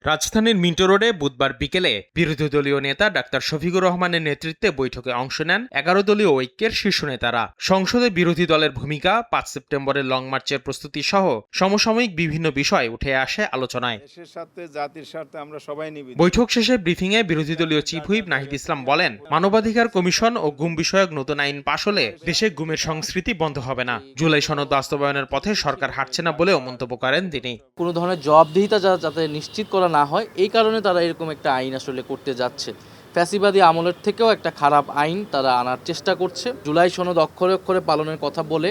রাজধানীর মিন্টো রোডে বুধবার বিকেলে বিরোধী দলীয় নেতা ডাক্তার শফিকুর রহমানের নেতৃত্বে বৈঠকে অংশ নেন ১১ দলীয় ঐক্যের শীর্ষ নেতারা। সংসদে বিরোধী দলের ভূমিকা, ৫ সেপ্টেম্বরের লং মার্চের প্রস্তুতি সহ সমসাময়িক বিভিন্ন বিষয় উঠে আসে আলোচনায়। বৈঠক শেষে ব্রিফিংয়ে বিরোধী দলীয় চিফ হুইপ নাহিদ ইসলাম বলেন, মানবাধিকার কমিশন ও গুম বিষয়ক নতুন আইন পাশ হলে দেশে গুমের সংস্কৃতি বন্ধ হবে না। জুলাই সনদ বাস্তবায়নের পথে সরকার হাঁটছে না বলেও মন্তব্য করেন তিনি। কোনো ধরনের জবাবদিহিতা যাতে নিশ্চিত করা না হয়, এই কারণে তারা এরকম একটা আইন আসলে করতে যাচ্ছে। ফ্যাসিবাদী আমলের থেকেও একটা খারাপ আইন তারা আনার চেষ্টা করছে। জুলাই সনদ অক্ষরে অক্ষরে পালনের কথা বলে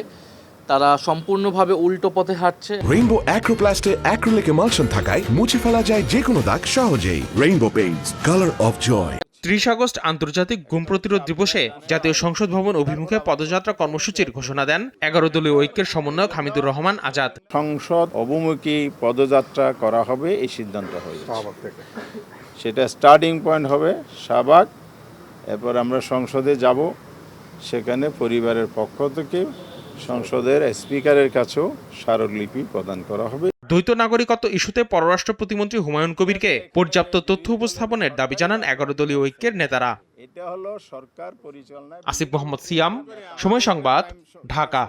তারা সম্পূর্ণভাবে উল্টো পথে হাঁটছে। রেইনবো অ্যাক্রোপ্লাস্টে অ্যাক্রিলিক এমালশন থাকায় মুছে ফেলা যায় যে কোনো দাগ সহজেই। Rainbow paints, colour of joy. ৩০ আগস্ট আন্তর্জাতিক গুম প্রতিরোধ দিবসে জাতীয় সংসদ ভবন অভিমুখে পদযাত্রা কর্মসূচির ঘোষণা দেন ১১ দলীয় ঐক্যের সমন্বয়ক হামিদুর রহমান আজাদ। সংসদ অভিমুখী পদযাত্রা করা হবে এই সিদ্ধান্ত হয়েছে। সেটা স্টার্টিং পয়েন্ট হবে শাহবাগ, এরপর আমরা সংসদে যাব। সেখানে পরিবারের পক্ষ থেকে সংসদের স্পিকারের কাছেও স্মারকলিপি প্রদান করা হবে। দ্বৈত নাগরিকত্ব ইস্যুতে পররাষ্ট্র প্রতিমন্ত্রী হুমায়ুন কবিরকে পর্যাপ্ত তথ্য উপস্থাপনের দাবি জানান ১১ দলীয় ঐক্যের নেতারা। এটা হলো সরকার পরিচালনায়। আসিফ মোহাম্মদ সিয়াম, সময় সংবাদ, ঢাকা।